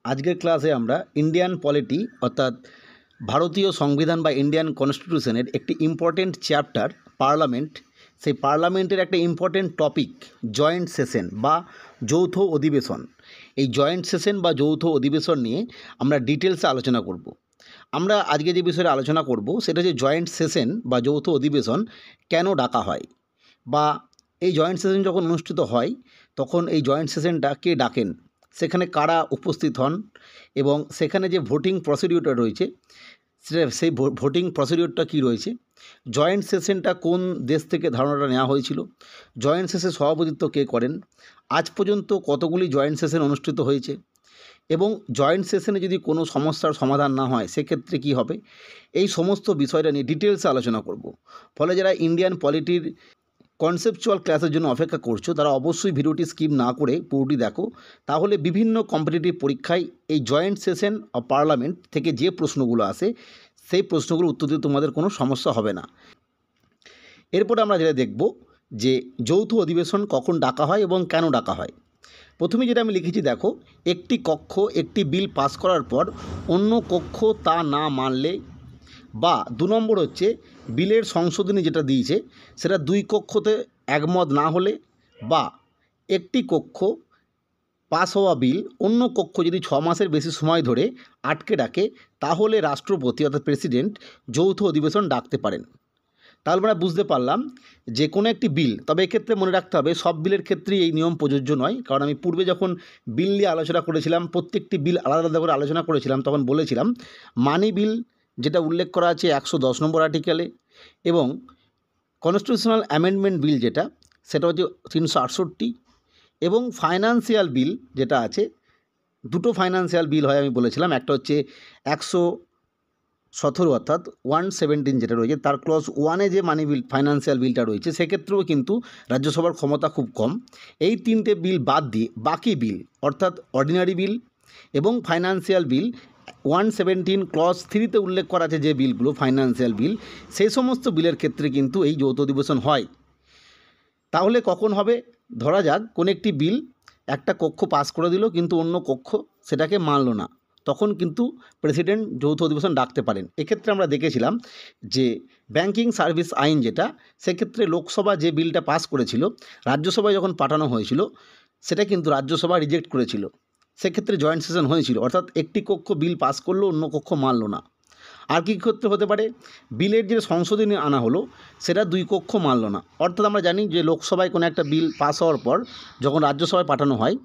আজকের ক্লাসে আমরা ইন্ডিয়ান পলিটি অর্থাৎ ভারতীয় সংবিধান বা ইন্ডিয়ান কনস্টিটিউশনের একটি ইম্পর্টেন্ট চ্যাপ্টার পার্লামেন্ট, সেই পার্লামেন্টের একটা ইম্পর্টেন্ট টপিক জয়েন্ট সেশন বা যৌথ অধিবেশন। এই জয়েন্ট সেশন বা যৌথ অধিবেশন নিয়ে আমরা ডিটেলসে আলোচনা করব। আমরা আজকে যে বিষয়ে আলোচনা করব সেটা হচ্ছে জয়েন্ট সেশন বা যৌথ অধিবেশন কেন ডাকা হয়, বা এই জয়েন্ট সেশন যখন অনুষ্ঠিত হয় তখন এই জয়েন্ট সেশনটা কে ডাকেন, সেখানে কারা উপস্থিত হন এবং সেখানে যে ভোটিং প্রসিডিউরটা রয়েছে সেই ভোটিং প্রসিডিউরটা কী রয়েছে, জয়েন্ট সেশনটা কোন দেশ থেকে ধারণাটা নেওয়া হয়েছিল, জয়েন্ট সেশনের সভাপতিত্ব কে করেন, আজ পর্যন্ত কতগুলি জয়েন্ট সেশন অনুষ্ঠিত হয়েছে এবং জয়েন্ট সেশনে যদি কোনো সমস্যার সমাধান না হয় সেক্ষেত্রে কী হবে, এই সমস্ত বিষয়টা নিয়ে ডিটেলসে আলোচনা করব। ফলে যারা ইন্ডিয়ান পলিটির কনসেপচুয়াল ক্লাসের জন্য অপেক্ষা করছো তারা অবশ্যই ভিডিওটি স্কিপ না করে পুরোটি দেখো, তাহলে বিভিন্ন কম্পিটিটিভ পরীক্ষায় এই জয়েন্ট সেশন অফ পার্লামেন্ট থেকে যে প্রশ্নগুলো আসে সেই প্রশ্নগুলো উত্তর দিতে তোমাদের কোনো সমস্যা হবে না। এরপরে আমরা যেটা দেখব যে যৌথ অধিবেশন কখন ডাকা হয় এবং কেন ডাকা হয়। প্রথমে যেটা আমি লিখেছি দেখো, একটি কক্ষ একটি বিল পাস করার পর অন্য কক্ষ তা না মানলে, বা 2 নম্বর হচ্ছে বিলের সংশোধনী যেটা দিয়েছে সেটা 2 কক্ষতে একমত না হলে, বা একটি কক্ষ পাস হওয়া বিল অন্য কক্ষ যদি 6 মাসের বেশি সময় ধরে আটকে রাখে তাহলে রাষ্ট্রপতি অর্থাৎ প্রেসিডেন্ট যৌথ অধিবেশন ডাকতে পারেন। তাহলে আমরা বুঝতে পারলাম যে কোনো একটি বিল, তবে এক্ষেত্রে মনে রাখতে হবে সব বিলের ক্ষেত্রেই এই নিয়ম প্রযোজ্য নয়, কারণ আমি পূর্বে যখন বিল নিয়ে আলোচনা করেছিলাম প্রত্যেকটি বিল আলাদা আলাদা করে আলোচনা করেছিলাম তখন বলেছিলাম মানি বিল যেটা উল্লেখ করা আছে 110 নম্বর আর্টিকেলে, এবং কনস্টিটিউশনাল অ্যামেন্ডমেন্ট বিল যেটা সেটা হচ্ছে 368, এবং ফাইন্যান্সিয়াল বিল যেটা আছে, দুটো ফাইন্যান্সিয়াল বিল হয় আমি বলেছিলাম, একটা হচ্ছে 117 অর্থাৎ 117 যেটা রয়েছে তার ক্লজ 1-এ যে মানি বিল ফাইন্যান্সিয়াল বিলটা রয়েছে সেক্ষেত্রেও কিন্তু রাজ্যসভার ক্ষমতা খুব কম। এই 3টে বিল বাদ দিয়ে বাকি বিল অর্থাৎ অর্ডিনারি বিল এবং ফাইন্যান্সিয়াল বিল 117 ক্লজ 3-তে উল্লেখ করা আছে যে বিলগুলো ফাইন্যান্সিয়াল বিল, সেই সমস্ত বিলের ক্ষেত্রে কিন্তু এই যৌথ অধিবেশন হয়। তাহলে কখন হবে, ধরা যাক কোনো একটি বিল একটা কক্ষ পাস করে দিল কিন্তু অন্য কক্ষ সেটাকে মানল না, তখন কিন্তু প্রেসিডেন্ট যৌথ অধিবেশন ডাকতে পারেন। এক্ষেত্রে আমরা দেখেছিলাম যে ব্যাংকিং সার্ভিস আইন যেটা, সেক্ষেত্রে লোকসভা যে বিলটা পাস করেছিল রাজ্যসভায় যখন পাঠানো হয়েছিল সেটা কিন্তু রাজ্যসভা রিজেক্ট করেছিল, সেক্ষেত্রে জয়েন্ট সেশন হয়েছিল, অর্থাৎ একটি কক্ষ বিল পাস করলো অন্য কক্ষ মানল না। আর কী ক্ষেত্রে হতে পারে, বিলের যে সংশোধনী আনা হলো সেটা 2 কক্ষ মানল না, অর্থাৎ আমরা জানি যে লোকসভায় কোনো একটা বিল পাস হওয়ার পর যখন রাজ্যসভায় পাঠানো হয়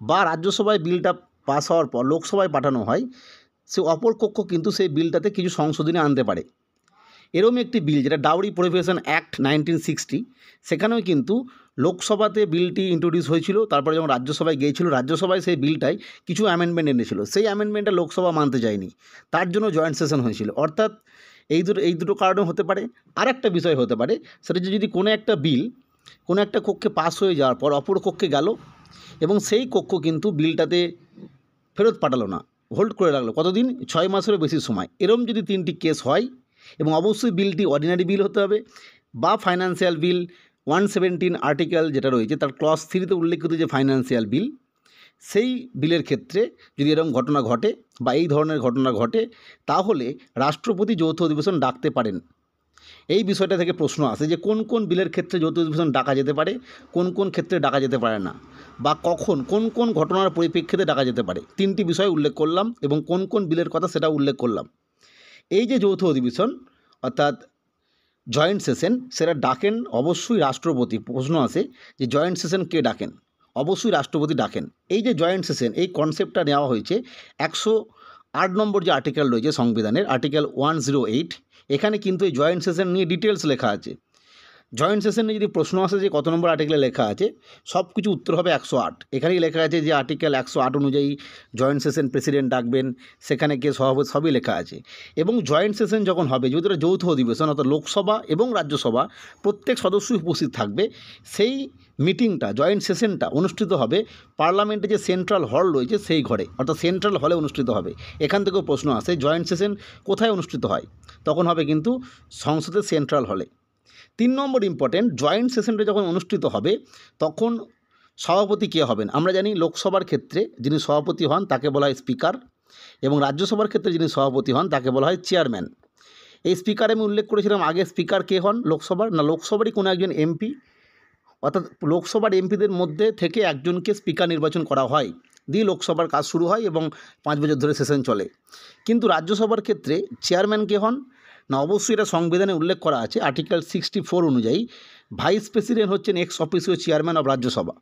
বা রাজ্যসভায় বিলটা পাস হওয়ার পর লোকসভায় পাঠানো হয়, সে অপর কক্ষ কিন্তু সেই বিলটাতে কিছু সংশোধনী আনতে পারে। এরকম একটি বিল যেটা ডাউরি প্রহিবিশন অ্যাক্ট 1960, সেখানেও কিন্তু লোকসভাতে বিলটি ইন্ট্রোডিউস হয়েছিল, তারপরে যখন রাজ্যসভায় গিয়েছিল রাজ্যসভায় সেই বিলটায় কিছু অ্যামেন্ডমেন্ট এনেছিল, সেই অ্যামেন্ডমেন্টটা লোকসভা মানতে চায়নি, তার জন্য জয়েন্ট সেশন হয়েছিল। অর্থাৎ এই দুটো কারণে হতে পারে। আর একটা বিষয় হতে পারে সেটা যদি কোনো একটা বিল কোনো একটা কক্ষে পাস হয়ে যাওয়ার পর অপর কক্ষে গেল এবং সেই কক্ষ কিন্তু বিলটাতে ফেরত পাঠালো না, হোল্ড করে রাখলো কতদিন, 6 মাসেরও বেশি সময়, এরম যদি 3টি কেস হয়, এবং অবশ্যই বিলটি অর্ডিনারি বিল হতে হবে বা ফাইন্যান্সিয়াল বিল 117 আর্টিকেল যেটা রয়েছে তার ক্লজ 3-তে উল্লেখিত যে ফাইন্যান্সিয়াল বিল, সেই বিলের ক্ষেত্রে যদি এরকম ঘটনা ঘটে বা এই ধরনের ঘটনা ঘটে তাহলে রাষ্ট্রপতি যৌথ অধিবেশন ডাকতে পারেন। এই বিষয়টা থেকে প্রশ্ন আসে যে কোন কোন বিলের ক্ষেত্রে যৌথ অধিবেশন ডাকা যেতে পারে, কোন কোন ক্ষেত্রে ডাকা যেতে পারে না, বা কখন কোন কোন ঘটনার পরিপ্রেক্ষিতে ডাকা যেতে পারে। 3টি বিষয় উল্লেখ করলাম এবং কোন কোন বিলের কথা সেটা উল্লেখ করলাম। এই যে যৌথ অধিবেশন অর্থাৎ জয়েন্ট সেশন সেটা ডাকেন অবশ্যই রাষ্ট্রপতি। প্রশ্ন আসে যে জয়েন্ট সেশন কে ডাকেন, অবশ্যই রাষ্ট্রপতি ডাকেন। এই যে জয়েন্ট সেশন এই কনসেপ্টটা নেওয়া হয়েছে 108 নম্বর যে আর্টিকেল রয়েছে সংবিধানের আর্টিকেল 108, এখানে কিন্তু এই জয়েন্ট সেশন নিয়ে ডিটেলস লেখা আছে। জয়েন্ট সেশনে যদি প্রশ্ন আসে যে কত নম্বর আর্টিকেলে লেখা আছে, সব কিছু উত্তর হবে 108। এখানেই লেখা আছে যে আর্টিকেল 108 অনুযায়ী জয়েন্ট সেশন প্রেসিডেন্ট ডাকবেন, সেখানে কে সভাপতি সবই লেখা আছে। এবং জয়েন্ট সেশন যখন হবে, যেহেতু এটা যৌথ অধিবেশন অর্থাৎ লোকসভা এবং রাজ্যসভা প্রত্যেক সদস্যই উপস্থিত থাকবে, সেই মিটিংটা জয়েন্ট সেশনটা অনুষ্ঠিত হবে পার্লামেন্টে যে সেন্ট্রাল হল রয়েছে সেই ঘরে, অর্থাৎ সেন্ট্রাল হলে অনুষ্ঠিত হবে। এখান থেকেও প্রশ্ন আসে জয়েন্ট সেশন কোথায় অনুষ্ঠিত হয়, তখন হবে কিন্তু সংসদের সেন্ট্রাল হলে। 3 নম্বর ইম্পর্টেন্ট, জয়েন্ট সেশনটা যখন অনুষ্ঠিত হবে তখন সভাপতি কে হবেন? আমরা জানি লোকসভার ক্ষেত্রে যিনি সভাপতি হন তাকে বলা হয় স্পিকার, এবং রাজ্যসভার ক্ষেত্রে যিনি সভাপতি হন তাকে বলা হয় চেয়ারম্যান। এই স্পিকার আমি উল্লেখ করেছিলাম আগে, স্পিকার কে হন লোকসভার? না, লোকসভারই কোনো একজন এমপি, অর্থাৎ লোকসভার এমপিদের মধ্যে থেকে একজনকে স্পিকার নির্বাচন করা হয়, দিয়ে লোকসভার কাজ শুরু হয় এবং 5 বছর ধরে সেশন চলে। কিন্তু রাজ্যসভার ক্ষেত্রে চেয়ারম্যান কে হন? না, অবশ্যই এটা সংবিধানে উল্লেখ করা আছে, আর্টিকেল 64 অনুযায়ী ভাইস প্রেসিডেন্ট হচ্ছেন x officio chairman of Rajya Sabha,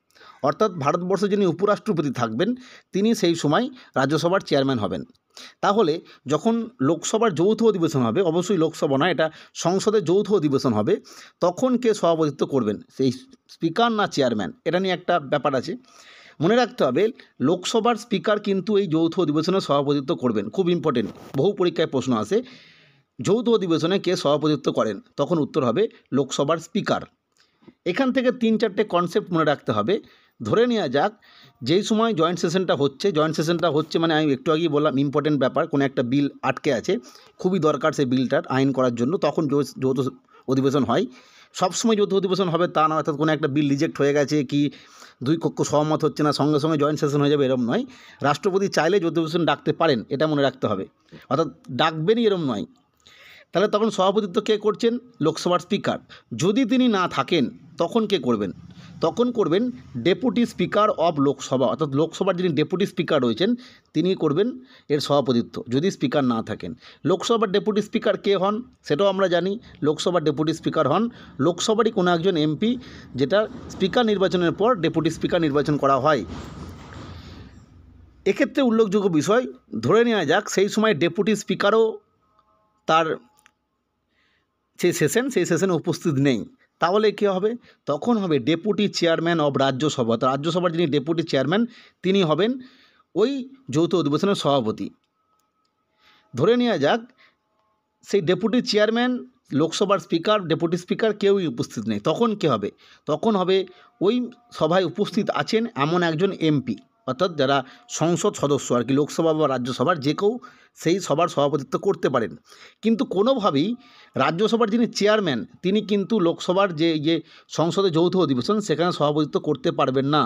অর্থাৎ ভারতবর্ষে যিনি উপরাষ্ট্রপতি থাকবেন তিনি সেই সময় রাজ্যসভার চেয়ারম্যান হবেন। তাহলে যখন লোকসভার যৌথ অধিবেশন হবে, অবশ্যই লোকসভা নয়, এটা সংসদের যৌথ অধিবেশন হবে, তখন কে সভাপতিত্ব করবেন? সেই স্পিকার না চেয়ারম্যান? এটা নিয়ে একটা ব্যাপার আছে, মনে রাখতে হবে। লোকসভার স্পিকার কিন্তু এই যৌথ অধিবেশনে সভাপতিত্ব করবেন, খুব ইম্পর্টেন্ট, বহু পরীক্ষায় প্রশ্ন আসে, যৌথ অধিবেশনে কে সভাপতিত্ব করেন? তখন উত্তর হবে লোকসভার স্পিকার। এখান থেকে 3-4টে কনসেপ্ট মনে রাখতে হবে। ধরে নেওয়া যাক যেই সময় জয়েন্ট সেশনটা হচ্ছে মানে আমি একটু আগেই বললাম ইম্পর্টেন্ট ব্যাপার, কোনো একটা বিল আটকে আছে, খুবই দরকার সেই বিলটার আইন করার জন্য, তখন যৌথ অধিবেশন হয়। সবসময় যৌথ অধিবেশন হবে তা নয়, অর্থাৎ কোনো একটা বিল রিজেক্ট হয়ে গেছে কি দুই কক্ষ সহমত হচ্ছে না, সঙ্গে সঙ্গে জয়েন্ট সেশন হয়ে যাবে এরম নয়। রাষ্ট্রপতি চাইলে যৌথ অধিবেশন ডাকতে পারেন, এটা মনে রাখতে হবে, অর্থাৎ ডাকবেনই এরম নয়। তাহলে তখন সভাপতিত্ব কে করছেন? লোকসভার স্পিকার। যদি তিনি না থাকেন তখন কে করবেন? তখন করবেন ডেপুটি স্পিকার অব লোকসভা, অর্থাৎ লোকসভার যিনি ডেপুটি স্পিকার রয়েছেন তিনি করবেন এর সভাপতিত্ব, যদি স্পিকার না থাকেন। লোকসভার ডেপুটি স্পিকার কে হন সেটাও আমরা জানি, লোকসভার ডেপুটি স্পিকার হন লোকসভারই কোনো একজন এমপি, যেটা স্পিকার নির্বাচনের পর ডেপুটি স্পিকার নির্বাচন করা হয়। এক্ষেত্রে উল্লেখযোগ্য বিষয়, ধরে নেওয়া যাক সেই সময় ডেপুটি স্পিকারও তার সেই সেশনে উপস্থিত নেই, তাহলে কী হবে? তখন হবে ডেপুটি চেয়ারম্যান অব রাজ্যসভা, তো রাজ্যসভার যিনি ডেপুটি চেয়ারম্যান তিনি হবেন ওই যৌথ অধিবেশনের সভাপতি। ধরে নেওয়া যাক সেই ডেপুটি চেয়ারম্যান, লোকসভার স্পিকার, ডেপুটি স্পিকার কেউই উপস্থিত নেই, তখন কী হবে? তখন হবে ওই সভায় উপস্থিত আছেন এমন একজন এমপি, অর্থাৎ যারা সংসদ সদস্য আর কি, লোকসভা বা রাজ্যসভার যে কেউ সেই সভার সভাপতিত্ব করতে পারেন। কিন্তু কোনোভাবেই রাজ্যসভার যিনি চেয়ারম্যান তিনি কিন্তু লোকসভার যে সংসদে যৌথ অধিবেশন সেখানে সভাপতিত্ব করতে পারবেন না।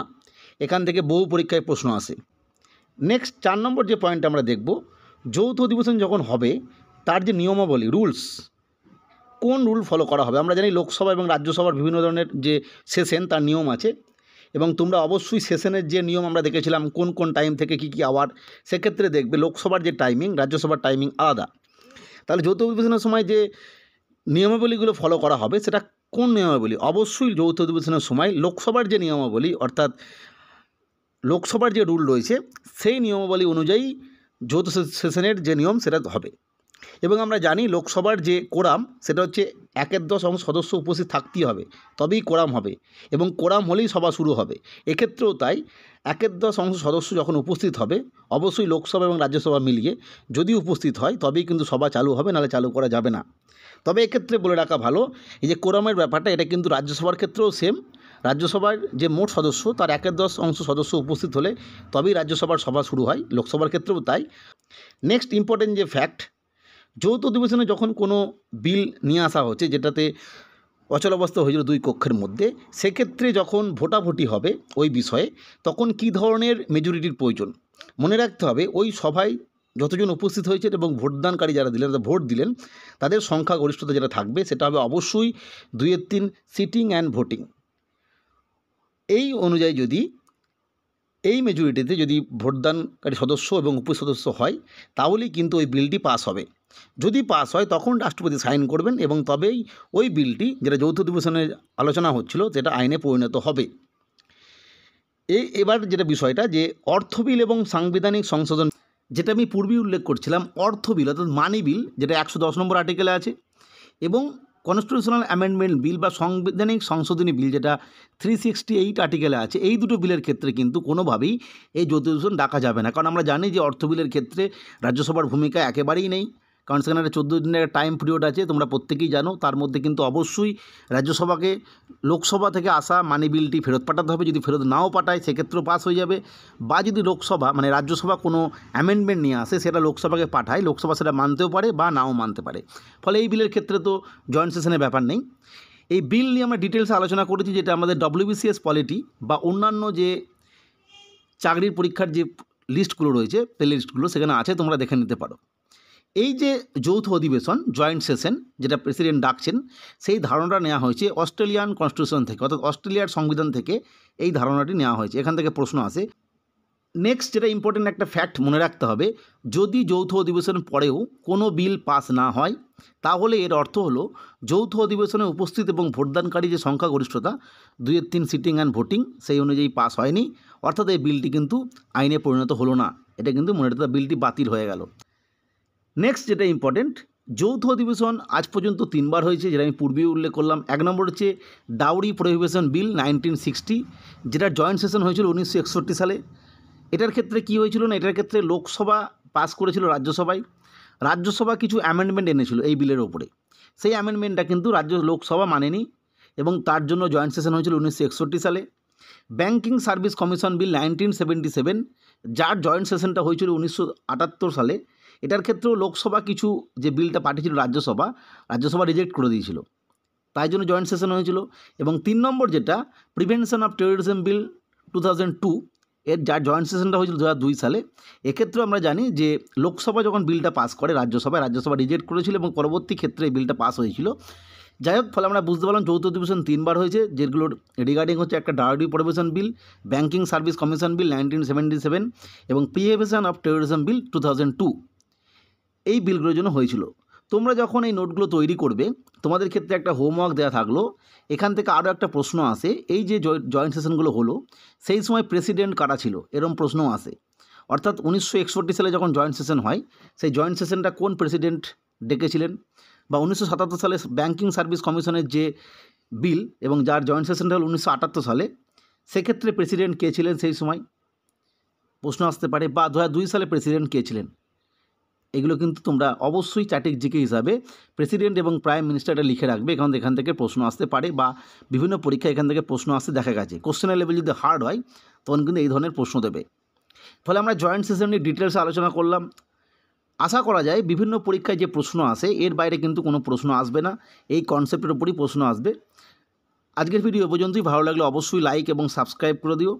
এখান থেকে বহু পরীক্ষায় প্রশ্ন আসে। নেক্সট 4 নম্বর যে পয়েন্ট আমরা দেখব, যৌথ অধিবেশন যখন হবে তার যে নিয়মাবলী, রুলস, কোন রুল ফলো করা হবে? আমরা জানি লোকসভা এবং রাজ্যসভার বিভিন্ন ধরনের যে সেশন তার নিয়ম আছে, এবং তোমরা অবশ্যই সেশনের যে নিয়ম আমরা দেখেছিলাম কোন কোন টাইম থেকে কী আওয়ার, সেক্ষেত্রে দেখবে লোকসভার যে টাইমিং রাজ্যসভার টাইমিং আলাদা। তাহলে যৌথ অধিবেশনের সময় যে নিয়মাবলীগুলো ফলো করা হবে সেটা কোন নিয়মাবলী? অবশ্যই যৌথ অধিবেশনের সময় লোকসভার যে নিয়মাবলী, অর্থাৎ লোকসভার যে রুল রয়েছে সেই নিয়মাবলী অনুযায়ী যৌথ সেশনের যে নিয়ম সেটা হবে। এবং আমরা জানি লোকসভার যে কোরাম সেটা হচ্ছে 1/10 অংশ সদস্য উপস্থিত থাকতেই হবে, তবেই কোরাম হবে, এবং কোরাম হলেই সভা শুরু হবে। এক্ষেত্রেও তাই, 1/10 অংশ সদস্য যখন উপস্থিত হবে, অবশ্যই লোকসভা এবং রাজ্যসভা মিলিয়ে যদি উপস্থিত হয় তবেই কিন্তু সভা চালু হবে, নাহলে চালু করা যাবে না। তবে এক্ষেত্রে বলে রাখা ভালো, এই যে কোরামের ব্যাপারটা এটা কিন্তু রাজ্যসভার ক্ষেত্রেও সেম। রাজ্যসভার যে মোট সদস্য তার 1/10 অংশ সদস্য উপস্থিত হলে তবেই রাজ্যসভার সভা শুরু হয়, লোকসভার ক্ষেত্রেও তাই। নেক্সট ইম্পর্টেন্ট যে ফ্যাক্ট, যৌথ অধিবেশনে যখন কোনো বিল নিয়ে আসা হচ্ছে যেটাতে অচলাবস্থা হয়েছিল দুই কক্ষের মধ্যে, সেক্ষেত্রে যখন ভোটাভুটি হবে ওই বিষয়ে তখন কী ধরনের মেজরিটির প্রয়োজন? মনে রাখতে হবে ওই সভায় যতজন উপস্থিত হয়েছেন এবং ভোটদানকারী যারা দিলেন, ভোট দিলেন, তাদের সংখ্যাগরিষ্ঠতা যেটা থাকবে সেটা হবে অবশ্যই 2/3 সিটিং অ্যান্ড ভোটিং। এই অনুযায়ী যদি এই মেজরিটিতে যদি ভোটদানকারী সদস্য এবং উপসদস্য হয় তাহলেই কিন্তু ওই বিলটি পাস হবে। যদি পাস হয় তখন রাষ্ট্রপতি সাইন করবেন এবং তবেই ওই বিলটি, যেটা যৌথ অধিবেশনের আলোচনা হচ্ছিল, যেটা আইনে পরিণত হবে। এবার যেটা বিষয়টা যে অর্থ বিল এবং সাংবিধানিক সংশোধন, যেটা আমি পূর্বেই উল্লেখ করছিলাম, অর্থ বিল অর্থাৎ মানি বিল যেটা 110 নম্বর আর্টিকেলে আছে, এবং কনস্টিটিউশনাল অ্যামেন্ডমেন্ট বিল বা সাংবিধানিক সংশোধনী বিল যেটা 368 আর্টিকেলে আছে, এই দুটো বিলের ক্ষেত্রে কিন্তু কোনোভাবেই এই যৌথ অধিবেশন ডাকা যাবে না। কারণ আমরা জানি যে অর্থ বিলের ক্ষেত্রে রাজ্যসভার ভূমিকা একেবারেই নেই, কারণ সেখানে একটা 14 দিনের টাইম পিরিয়ড আছে, তোমরা প্রত্যেকেই জানো। তার মধ্যে কিন্তু অবশ্যই রাজ্যসভাকে লোকসভা থেকে আসা মানি বিলটি ফেরত পাঠাতে হবে, যদি ফেরত নাও পাঠায় সেক্ষেত্রেও পাস হয়ে যাবে, বা যদি লোকসভা মানে রাজ্যসভা কোনো অ্যামেন্ডমেন্ট নিয়ে আসে সেটা লোকসভাকে পাঠায়, লোকসভা সেটা মানতেও পারে বা নাও মানতে পারে। ফলে এই বিলের ক্ষেত্রে তো জয়েন্ট সেশনের ব্যাপার নেই। এই বিল নিয়ে আমরা ডিটেলসে আলোচনা করেছি, যেটা আমাদের WBCS পলিটি বা অন্যান্য যে চাকরির পরীক্ষার যে লিস্টগুলো রয়েছে, প্লে লিস্টগুলো সেখানে আছে, তোমরা দেখে নিতে পারো। এই যে যৌথ অধিবেশন, জয়েন্ট সেশন, যেটা প্রেসিডেন্ট ডাকছেন, সেই ধারণাটা নেওয়া হয়েছে অস্ট্রেলিয়ান কনস্টিটিউশন থেকে, অর্থাৎ অস্ট্রেলিয়ার সংবিধান থেকে এই ধারণাটি নেওয়া হয়েছে। এখান থেকে প্রশ্ন আসে। নেক্সট যেটা ইম্পর্টেন্ট একটা ফ্যাক্ট মনে রাখতে হবে, যদি যৌথ অধিবেশন পরেও কোনো বিল পাস না হয়, তাহলে এর অর্থ হলো যৌথ অধিবেশনে উপস্থিত এবং ভোটদানকারী যে সংখ্যাগরিষ্ঠতা 2/3 সিটিং অ্যান্ড ভোটিং সেই অনুযায়ী পাস হয়নি, অর্থাৎ এই বিলটি কিন্তু আইনে পরিণত হলো না। এটা কিন্তু মনে রাখতে হবে, বিলটি বাতিল হয়ে গেল। নেক্সট যেটা ইম্পর্টেন্ট, যৌথ অধিবেশন আজ পর্যন্ত 3বার হয়েছে, যেটা আমি পূর্বেই উল্লেখ করলাম। 1 নম্বর হচ্ছে ডাউরি প্রহিবিশন বিল 1960, যেটা জয়েন্ট সেশন হয়েছিল 1961 সালে। এটার ক্ষেত্রে কি হয়েছিল না, এটার ক্ষেত্রে লোকসভা পাস করেছিল রাজ্যসভায়, রাজ্যসভা কিছু অ্যামেন্ডমেন্ট এনেছিল এই বিলের ওপরে, সেই অ্যামেন্ডমেন্টটা কিন্তু লোকসভা মানেনি এবং তার জন্য জয়েন্ট সেশন হয়েছিল 1961 সালে। ব্যাংকিং সার্ভিস কমিশন বিল 1977, যার জয়েন্ট সেশনটা হয়েছিল 1978 সালে। এটার ক্ষেত্রেও লোকসভা কিছু যে বিলটা পাঠিয়েছিল রাজ্যসভা রিজেক্ট করে দিয়েছিল, তাই জন্য জয়েন্ট সেশন হয়েছিল। এবং 3 নম্বর যেটা প্রিভেনশন অফ টেরোরিজম বিল 2002, এর যার জয়েন্ট সেশনটা হয়েছিল 2002 সালে। এক্ষেত্রেও আমরা জানি যে লোকসভা যখন বিলটা পাস করে রাজ্যসভা রিজেক্ট করেছিল এবং পরবর্তী ক্ষেত্রে এই বিলটা পাস হয়েছিল। যাই হোক, ফলে আমরা বুঝতে পারলাম যৌথ অধিবেশন 3বার হয়েছে, যেগুলোর রিগার্ডিং হচ্ছে একটা ডাউরি প্রহিবিশন বিল, ব্যাংকিং সার্ভিস কমিশন বিল 1977 এবং প্রিভেনশন অফ টেরোরিজম বিল 2002। এই বিলগুলোর জন্য হয়েছিল। তোমরা যখন এই নোটগুলো তৈরি করবে, তোমাদের ক্ষেত্রে একটা হোমওয়ার্ক দেওয়া থাকলো। এখান থেকে আরও একটা প্রশ্ন আসে, এই যে জয়েন্ট সেশনগুলো হলো সেই সময় প্রেসিডেন্ট কারা ছিল, এরকম প্রশ্নও আসে। অর্থাৎ 1961 সালে যখন জয়েন্ট সেশন হয়, সেই জয়েন্ট সেশনটা কোন প্রেসিডেন্ট ডেকেছিলেন, বা 1977 সালে ব্যাংকিং সার্ভিস কমিশনের যে বিল এবং যার জয়েন্ট সেশনটা হল 1978 সালে, সেক্ষেত্রে প্রেসিডেন্ট কে ছিলেন সেই সময়, প্রশ্ন আসতে পারে। বা 2002 সালে প্রেসিডেন্ট কে ছিলেন। এগুলো কিন্তু তোমরা অবশ্যই স্ট্যাটিক জিকে হিসাবে প্রেসিডেন্ট এবং প্রাইম মিনিস্টারটা লিখে রাখবে, কারণ এখান থেকে প্রশ্ন আসতে পারে বা বিভিন্ন পরীক্ষায় এখান থেকে প্রশ্ন আসতে দেখা গেছে। কোশ্চেনের লেভেল যদি হার্ড হয় তখন কিন্তু এই ধরনের প্রশ্ন দেবে। ফলে আমরা জয়েন্ট সেশন নিয়ে ডিটেলসে আলোচনা করলাম। আশা করা যায় বিভিন্ন পরীক্ষায় যে প্রশ্ন আসে এর বাইরে কিন্তু কোনো প্রশ্ন আসবে না, এই কনসেপ্টের উপরই প্রশ্ন আসবে। আজকের ভিডিও পর্যন্তই। ভালো লাগলে অবশ্যই লাইক এবং সাবস্ক্রাইব করে দিও।